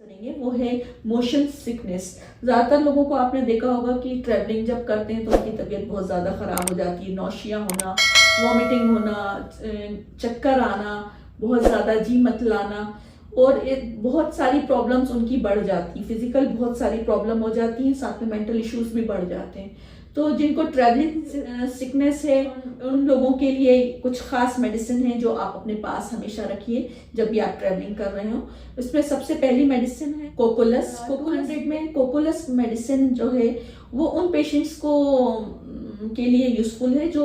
करेंगे वो है मोशन सिकनेस। ज़्यादातर लोगों को आपने देखा होगा कि ट्रैवलिंग जब करते हैं तो उनकी तबीयत बहुत ज़्यादा ख़राब हो जाती है, नौशिया होना, वॉमिटिंग होना, चक्कर आना, बहुत ज़्यादा जी मत लाना और बहुत सारी प्रॉब्लम्स उनकी बढ़ जाती हैं। फिजिकल बहुत सारी प्रॉब्लम हो जाती हैं, साथ में मेंटल इश्यूज भी बढ़ जाते हैं। तो जिनको ट्रैवलिंग सिकनेस है उन लोगों के लिए कुछ खास मेडिसिन है जो आप अपने पास हमेशा रखिए जब भी आप ट्रैवलिंग कर रहे हो। इसमें सबसे पहली मेडिसिन है कोकोलस। 200 में कोकोलस मेडिसिन जो है वो उन पेशेंट्स को के लिए यूजफुल है जो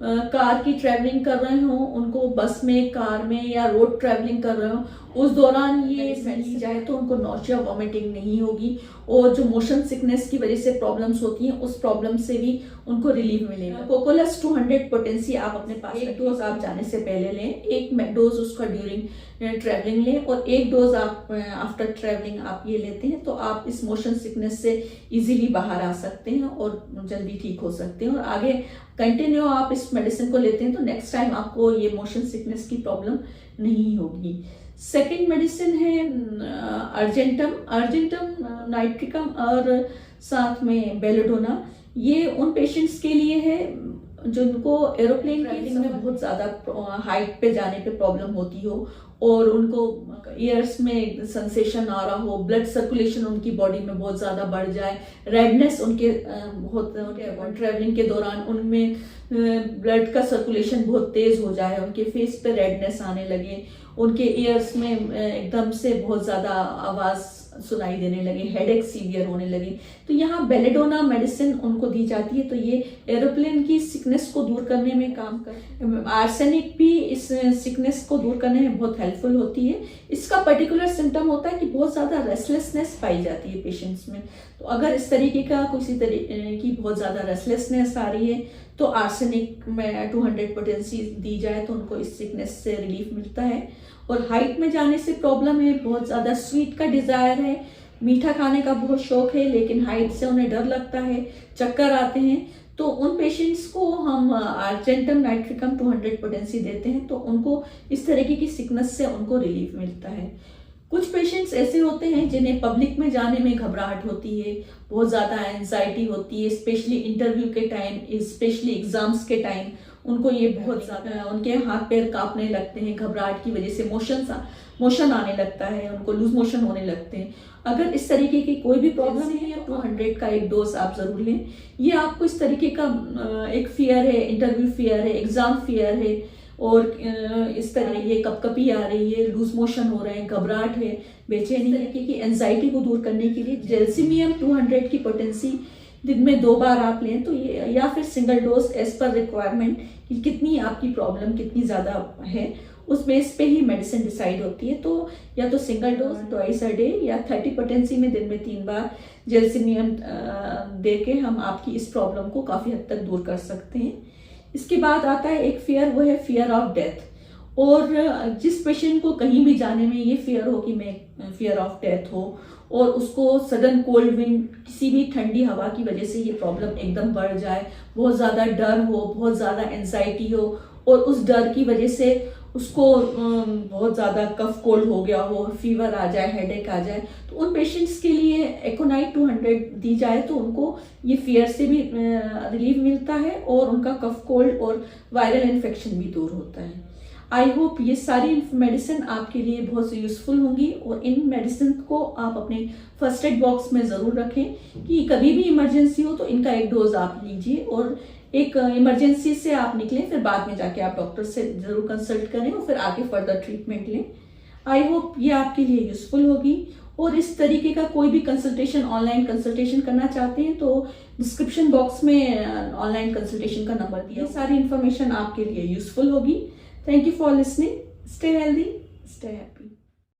कार की ट्रैवलिंग कर रहे हो, उनको बस में, कार में या रोड ट्रैवलिंग कर रहे हो, उस दौरान ये ली जाए तो उनको नौशिया वॉमिटिंग नहीं होगी और जो मोशन सिकनेस की वजह से प्रॉब्लम्स होती हैं उस प्रॉब्लम से भी उनको रिलीफ मिलेगा। कोकोलस 200 पोटेंसी आप अपने पास एक डोज आप जाने से पहले लें, एक डोज उसका ड्यूरिंग ट्रैवलिंग लें और एक डोज आप आफ्टर ट्रैवलिंग आप ये लेते हैं तो आप इस मोशन सिकनेस से इजीली बाहर आ सकते हैं और जल्दी ठीक हो सकते हैं। और आगे कंटिन्यू आप इस मेडिसिन को लेते हैं तो नेक्स्ट टाइम आपको ये मोशन सिकनेस की प्रॉब्लम नहीं होगी। सेकेंड मेडिसिन है अर्जेंटम नाइट्रिकम और साथ में बेलेडोना। ये उन पेशेंट्स के लिए है जिनको एरोप्लेन ट्रैवलिंग में बहुत ज़्यादा हाइट पे जाने पे प्रॉब्लम होती हो और उनको ईयर्स में सेंसेशन आ रहा हो, ब्लड सर्कुलेशन उनकी बॉडी में बहुत ज़्यादा बढ़ जाए, रेडनेस उनके बहुत ट्रैवलिंग के दौरान उनमें ब्लड का सर्कुलेशन बहुत तेज़ हो जाए, उनके फेस पे रेडनेस आने लगे, उनके ईयर्स में एकदम से बहुत ज़्यादा आवाज़ सुनाई देने लगे, हेडेक सीवियर होने लगे, तो यहाँ बेलेडोना मेडिसिन उनको दी जाती है। तो ये एरोप्लेन की सिकनेस को दूर करने में काम कर। आर्सेनिक भी इस सिकनेस को दूर करने में बहुत हेल्पफुल होती है। इसका पर्टिकुलर सिम्टम होता है कि बहुत ज़्यादा रेस्टलेसनेस पाई जाती है पेशेंट्स में। तो अगर इस तरीके का किसी तरीके की बहुत ज़्यादा रेस्टलेसनेस आ रही है तो आर्सेनिक में 200 पोटेंसी दी जाए तो उनको इस सिकनेस से रिलीफ मिलता है। और हाइट में जाने से प्रॉब्लम है, बहुत ज़्यादा स्वीट का डिज़ायर है, मीठा खाने का बहुत शौक है लेकिन हाइट से उन्हें डर लगता है, चक्कर आते हैं, तो उन पेशेंट्स को हम अर्जेंटम नाइट्रिकम 200 पोटेंसी देते हैं तो उनको इस तरीके की सिकनेस से उनको रिलीफ मिलता है। कुछ पेशेंट्स ऐसे होते हैं जिन्हें पब्लिक में जाने में घबराहट होती है, बहुत ज़्यादा एंजाइटी होती है, स्पेशली इंटरव्यू के टाइम, स्पेशली एग्जाम्स के टाइम उनको ये बहुत ज़्यादा, उनके हाथ पैर कांपने लगते हैं घबराहट की वजह से, मोशन आने लगता है, उनको लूज मोशन होने लगते हैं। अगर इस तरीके की कोई भी प्रॉब्लम है 200 का एक डोज आप ज़रूर लें। ये आपको इस तरीके का एक फियर है, इंटरव्यू फियर है, एग्ज़ाम फियर है और इस तरह ये कपकपी आ रही है, लूज मोशन हो रहे हैं, घबराहट है, बेचैनी तरीके की एंजाइटी को दूर करने के लिए जेल्सिमियम 200 की पोटेंसी दिन में 2 बार आप लें तो ये, या फिर single dose as per requirement कि कितनी आपकी प्रॉब्लम कितनी ज़्यादा है उस बेस पे ही मेडिसिन डिसाइड होती है। तो या तो single dose twice a day या 30 पोटेंसी में दिन में 3 बार जेल्सिमियम दे के हम आपकी इस प्रॉब्लम को काफ़ी हद तक दूर कर सकते हैं। इसके बाद आता है एक फियर, वो है फियर ऑफ डेथ। और जिस पेशेंट को कहीं भी जाने में ये फियर हो कि मैं फियर ऑफ डेथ हो और उसको सडन कोल्ड विंड, किसी भी ठंडी हवा की वजह से ये प्रॉब्लम एकदम बढ़ जाए, बहुत ज़्यादा डर हो, बहुत ज़्यादा एंजाइटी हो और उस डर की वजह से उसको बहुत ज़्यादा कफ कोल्ड हो गया हो, फीवर आ जाए, हेडेक आ जाए, तो उन पेशेंट्स के लिए एकोनाइट 200 दी जाए तो उनको ये फियर से भी रिलीफ मिलता है और उनका कफ कोल्ड और वायरल इन्फेक्शन भी दूर होता है। आई होप ये सारी मेडिसिन आपके लिए बहुत यूज़फुल होंगी और इन मेडिसिन को आप अपने फर्स्ट एड बॉक्स में ज़रूर रखें कि कभी भी इमरजेंसी हो तो इनका एक डोज आप लीजिए और एक इमरजेंसी से आप निकलें, फिर बाद में जाके आप डॉक्टर से ज़रूर कंसल्ट करें और फिर आगे फर्दर ट्रीटमेंट लें। आई होप ये आपके लिए यूज़फुल होगी। और इस तरीके का कोई भी कंसल्टेशन, ऑनलाइन कंसल्टेशन करना चाहते हैं तो डिस्क्रिप्शन बॉक्स में ऑनलाइन कंसल्टेशन का नंबर दिया। सारी इन्फॉर्मेशन आपके लिए यूज़फुल होगी। Thank you for listening. Stay healthy, stay happy.